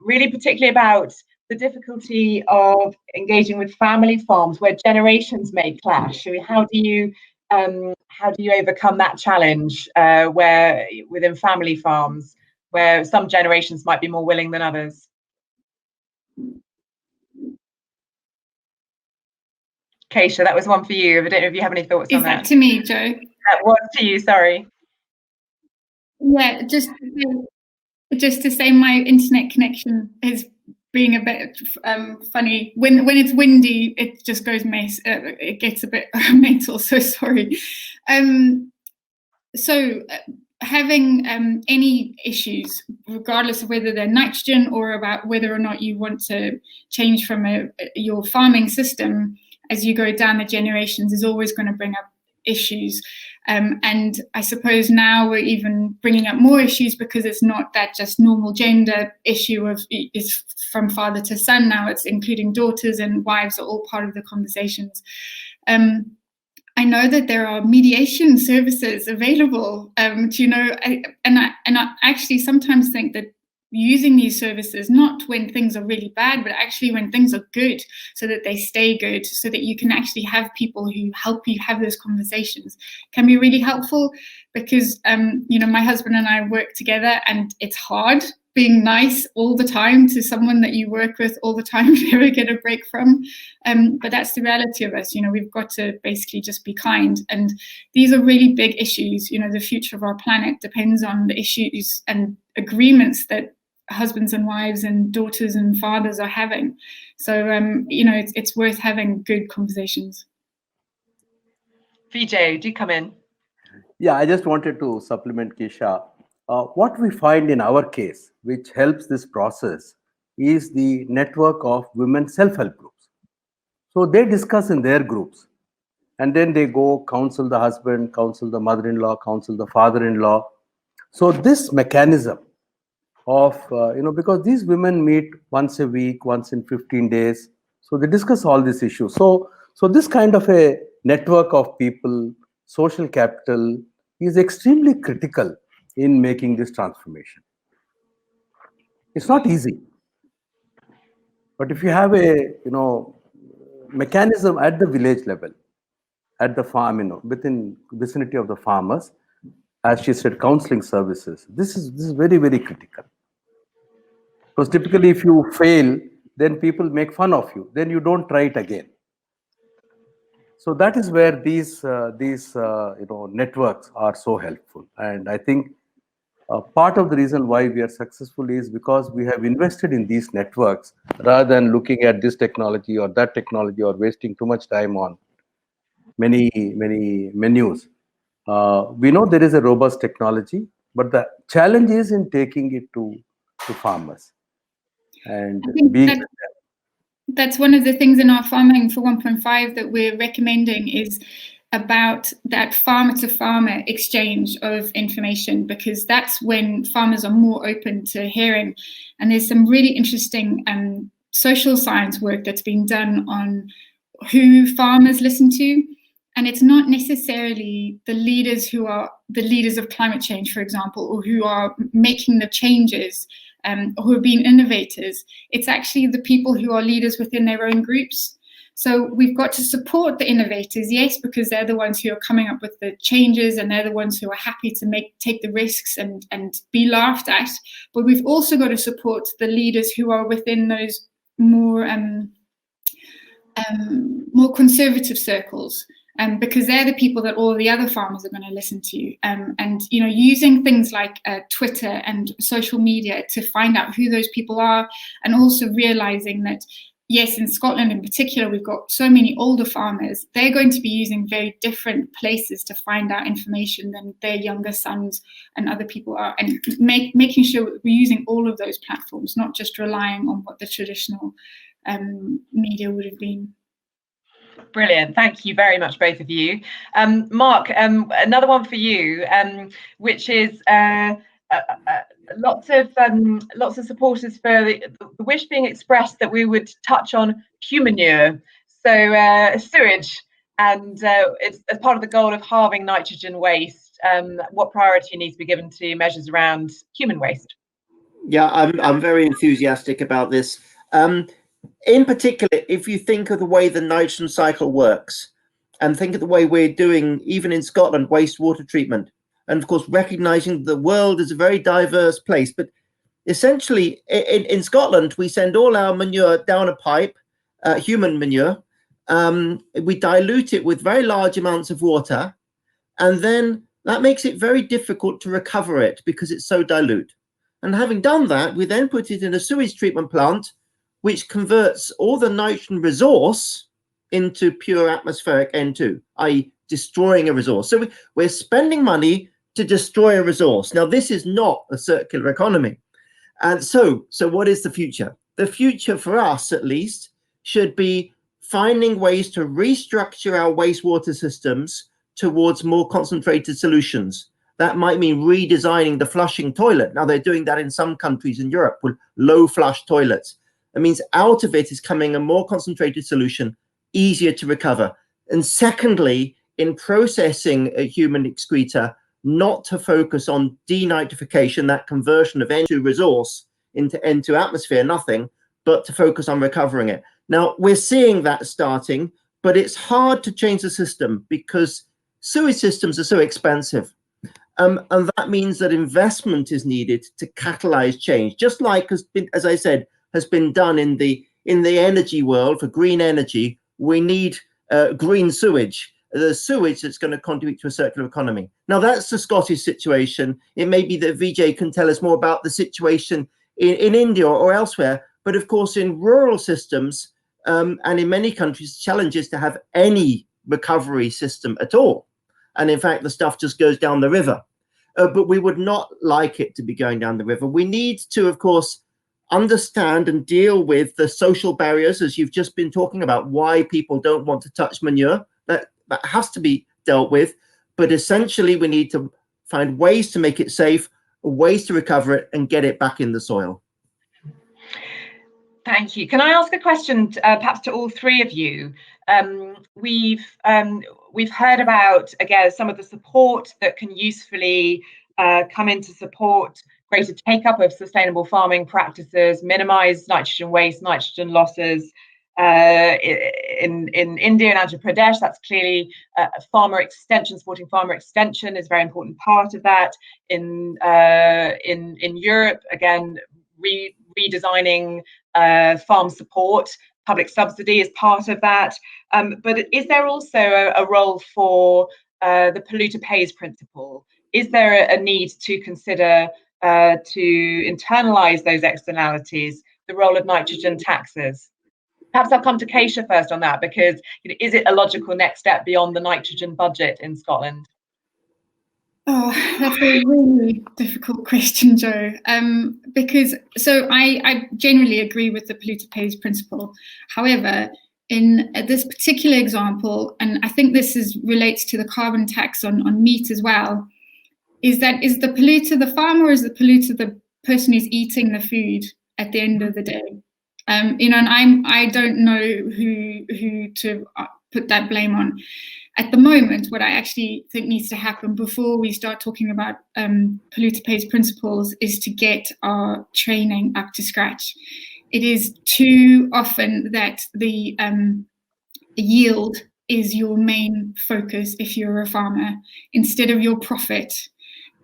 really particularly about the difficulty of engaging with family farms where generations may clash. How do you overcome that challenge where within family farms where some generations might be more willing than others? Keisha, that was one for you. I don't know if you have any thoughts on that. Is that to me, Jo? That was to you, sorry. Yeah, just to say my internet connection is being a bit funny. When it's windy, it just goes it gets a bit mental, so sorry. So having any issues, regardless of whether they're nitrogen or about whether or not you want to change from your farming system as you go down the generations, is always going to bring up issues. And I suppose now we're even bringing up more issues because it's not that just normal gender issue of is from father to son. Now it's including daughters and wives are all part of the conversations. I know that there are mediation services available. I actually sometimes think that using these services, not when things are really bad, but actually when things are good, so that they stay good, so that you can actually have people who help you have those conversations, can be really helpful. Because my husband and I work together, and it's hard being nice all the time to someone that you work with all the time, you never get a break from. But that's the reality of us. We've got to basically just be kind. And these are really big issues. The future of our planet depends on the issues and agreements that husbands and wives and daughters and fathers are having. So, it's worth having good conversations. Vijay, do come in. Yeah, I just wanted to supplement Keisha. What we find in our case, which helps this process, is the network of women self-help groups. So they discuss in their groups, and then they go counsel the husband, counsel the mother-in-law, counsel the father-in-law. So this mechanism of, because these women meet once a week, once in 15 days, so they discuss all these issues. So this kind of a network of people, social capital, is extremely critical in making this transformation. It's not easy, but if you have a mechanism at the village level, at the farm, within vicinity of the farmers, as she said, counseling services, this is very, very critical. Because typically, if you fail, then people make fun of you. Then you don't try it again. So that is where these networks are so helpful. And I think part of the reason why we are successful is because we have invested in these networks rather than looking at this technology or that technology or wasting too much time on many menus. We know there is a robust technology, but the challenge is in taking it to farmers. And that's one of the things in our Farming for 1.5 that we're recommending is about that farmer to farmer exchange of information, because that's when farmers are more open to hearing. And there's some really interesting social science work that's been done on who farmers listen to. And it's not necessarily the leaders who are the leaders of climate change, for example, or who are making the changes, who are being innovators. It's actually the people who are leaders within their own groups. So we've got to support the innovators, yes, because they're the ones who are coming up with the changes and they're the ones who are happy to take the risks and be laughed at. But we've also got to support the leaders who are within those more conservative circles. Because they're the people that all the other farmers are going to listen to. And using things like Twitter and social media to find out who those people are, and also realizing that, yes, in Scotland in particular, we've got so many older farmers. They're going to be using very different places to find out information than their younger sons and other people are. And making sure we're using all of those platforms, not just relying on what the traditional media would have been. Brilliant. Thank you very much, both of you. Mark, another one for you, which is lots of supporters for the wish being expressed that we would touch on humanure, so sewage, and it's as part of the goal of halving nitrogen waste. What priority needs to be given to measures around human waste? Yeah, I'm very enthusiastic about this. In particular, if you think of the way the nitrogen cycle works, and think of the way we're doing, even in Scotland, wastewater treatment, and of course recognizing the world is a very diverse place, but essentially in Scotland we send all our manure down a pipe, human manure. We dilute it with very large amounts of water, and then that makes it very difficult to recover it because it's so dilute. And having done that, we then put it in a sewage treatment plant, which converts all the nitrogen resource into pure atmospheric N2, i.e. destroying a resource. So we're spending money to destroy a resource. Now, this is not a circular economy. And so what is the future? The future for us, at least, should be finding ways to restructure our wastewater systems towards more concentrated solutions. That might mean redesigning the flushing toilet. Now, they're doing that in some countries in Europe with low flush toilets. It means out of it is coming a more concentrated solution, easier to recover. And secondly, in processing a human excreta, not to focus on denitrification, that conversion of N2 resource into N2 atmosphere, nothing, but to focus on recovering it. Now, we're seeing that starting, but it's hard to change the system because sewage systems are so expensive. And that means that investment is needed to catalyze change, just like as I said, has been done in the energy world for green energy. We need green sewage, the sewage that's going to contribute to a circular economy. Now, that's the Scottish situation. It may be that Vijay can tell us more about the situation in India or elsewhere. But of course, in rural systems and in many countries, the challenge is to have any recovery system at all. And in fact, the stuff just goes down the river. But we would not like it to be going down the river. We need to, of course, understand and deal with the social barriers, as you've just been talking about, why people don't want to touch manure. That has to be dealt with. But essentially, we need to find ways to make it safe, ways to recover it and get it back in the soil. Thank you. Can I ask a question, perhaps to all three of you? We've heard about, again, some of the support that can usefully come in to support greater take-up of sustainable farming practices, minimise nitrogen waste, nitrogen losses. In India and Andhra Pradesh, that's clearly farmer extension, supporting farmer extension is a very important part of that. In Europe, again, redesigning farm support, public subsidy is part of that. But is there also a role for the polluter pays principle? Is there a need to consider to internalise those externalities, the role of nitrogen taxes? Perhaps I'll come to Keisha first on that, because is it a logical next step beyond the nitrogen budget in Scotland? Oh, that's a really difficult question, Joe. Because I generally agree with the polluter pays principle. However, in this particular example, and I think this relates to the carbon tax on meat as well, is the polluter the farmer, or is the polluter the person who's eating the food at the end of the day? And I don't know who to put that blame on. At the moment, what I actually think needs to happen before we start talking about polluter pays principles is to get our training up to scratch. It is too often that the yield is your main focus if you're a farmer, instead of your profit.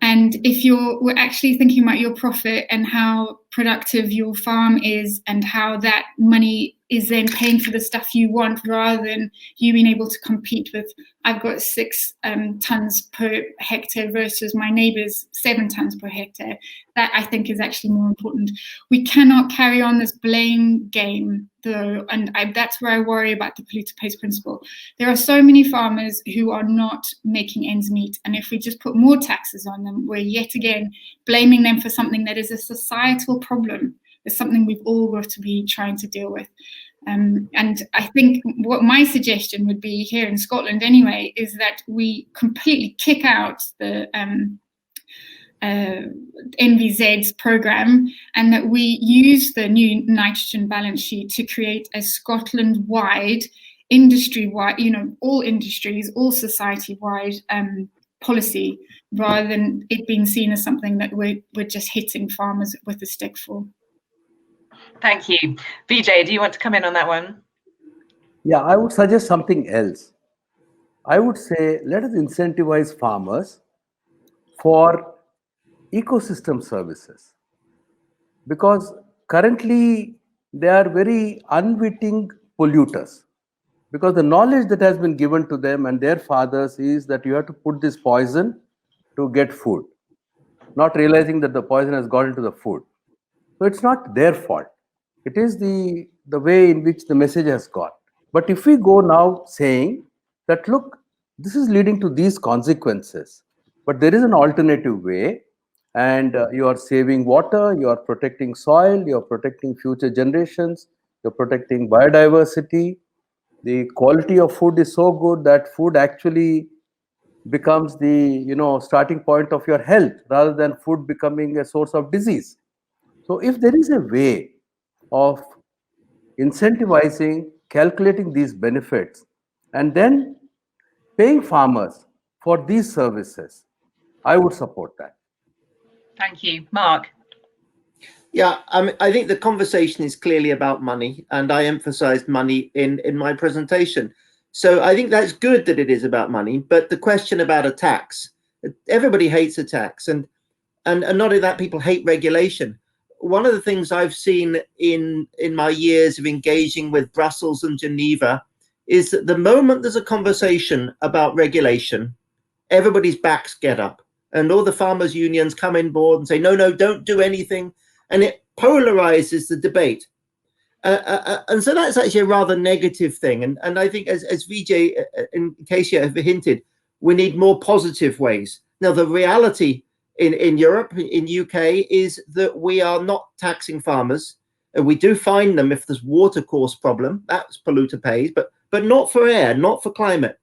And if we're actually thinking about your profit and how productive your farm is and how that money is then paying for the stuff you want, rather than you being able to compete with, I've got 6 tons per hectare versus my neighbour's 7 tons per hectare. That I think is actually more important. We cannot carry on this blame game, though, and that's where I worry about the polluter pays principle. There are so many farmers who are not making ends meet, and if we just put more taxes on them, we're yet again blaming them for something that is a societal problem. It's something we've all got to be trying to deal with. And I think what my suggestion would be here in Scotland anyway is that we completely kick out the NVZ's program, and that we use the new nitrogen balance sheet to create a Scotland-wide, industry-wide, all industries, all society-wide policy, rather than it being seen as something that we're just hitting farmers with a stick for. Thank you. Vijay, do you want to come in on that one? Yeah, I would suggest something else. I would say let us incentivize farmers for ecosystem services, because currently they are very unwitting polluters, because the knowledge that has been given to them and their fathers is that you have to put this poison to get food, not realizing that the poison has got into the food. So it's not their fault. It is the way in which the message has got. But if we go now saying that, look, this is leading to these consequences, but there is an alternative way, and you are saving water, you are protecting soil, you are protecting future generations, you're protecting biodiversity. The quality of food is so good that food actually becomes the starting point of your health, rather than food becoming a source of disease. So if there is a way of incentivizing, calculating these benefits, and then paying farmers for these services, I would support that. Thank you. Mark? Yeah, I think the conversation is clearly about money, and I emphasized money in my presentation. So I think that's good that it is about money, but the question about a tax, everybody hates a tax, and not only that, people hate regulation. One of the things I've seen in my years of engaging with Brussels and Geneva is that the moment there's a conversation about regulation, everybody's backs get up, and all the farmers' unions come in board and say, no, don't do anything. And it polarizes the debate. And so that's actually a rather negative thing. And I think, as Vijay and Keisha have hinted, we need more positive ways. Now, the reality in Europe, in UK, is that we are not taxing farmers. We do fine them if there's water course problem, that's polluter pays, but not for air, not for climate.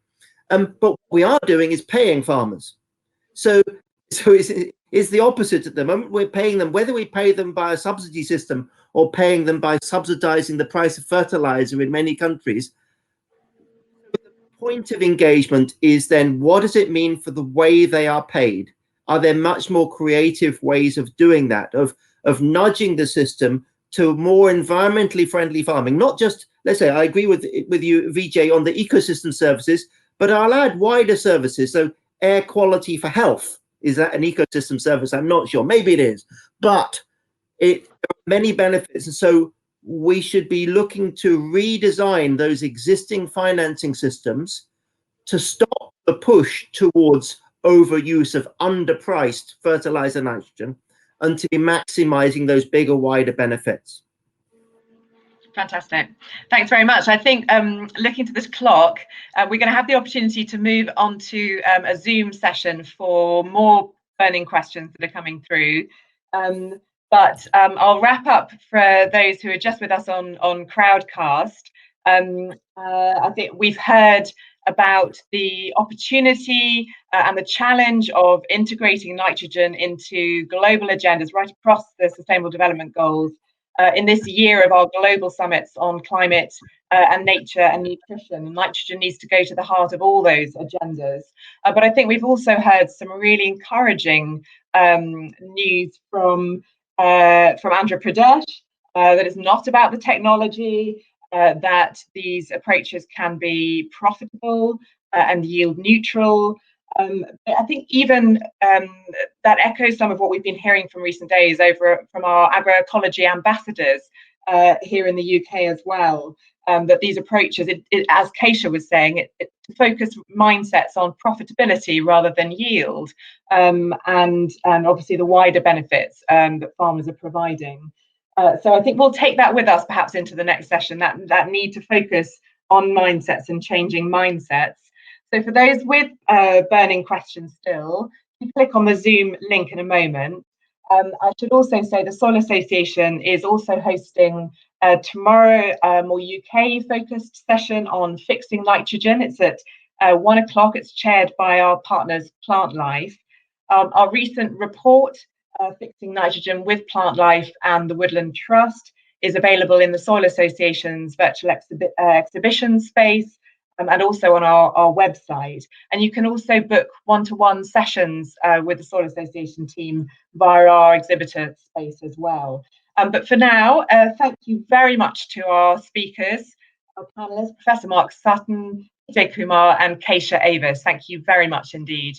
But what we are doing is paying farmers. So it's the opposite at the moment. We're paying them, whether we pay them by a subsidy system or paying them by subsidizing the price of fertilizer in many countries. The point of engagement is then, what does it mean for the way they are paid? Are there much more creative ways of doing that, of nudging the system to more environmentally friendly farming? Not just, let's say, I agree with you, Vijay, on the ecosystem services, but I'll add wider services. So air quality for health, is that an ecosystem service? I'm not sure. Maybe it is, but it there are many benefits. And so we should be looking to redesign those existing financing systems to stop the push towards overuse of underpriced fertilizer nitrogen and to be maximizing those bigger, wider benefits. Fantastic. Thanks very much. I think looking to this clock, we're going to have the opportunity to move on to a Zoom session for more burning questions that are coming through. But I'll wrap up for those who are just with us on Crowdcast. I think we've heard about the opportunity and the challenge of integrating nitrogen into global agendas right across the Sustainable Development Goals in this year of our global summits on climate and nature and nutrition. And nitrogen needs to go to the heart of all those agendas. But I think we've also heard some really encouraging news from Andhra Pradesh that is not about the technology, that these approaches can be profitable and yield neutral. I think even that echoes some of what we've been hearing from recent days over from our agroecology ambassadors here in the UK as well, that these approaches, as Keisha was saying, it focus mindsets on profitability rather than yield, and obviously the wider benefits that farmers are providing. So I think we'll take that with us perhaps into the next session, that need to focus on mindsets and changing mindsets. So for those with burning questions still, you click on the Zoom link in a moment. I should also say the Soil Association is also hosting tomorrow a more UK focused session on fixing nitrogen. It's at 1 o'clock. It's chaired by our partners Plant Life. Our recent report, Fixing Nitrogen with Plant Life and the Woodland Trust, is available in the Soil Association's virtual exhibition space, and also on our website. And you can also book one-to-one sessions with the Soil Association team via our exhibitor space as well. But for now, thank you very much to our speakers, our panelists, Professor Mark Sutton, Vijay Kumar and Keisha Avis. Thank you very much indeed.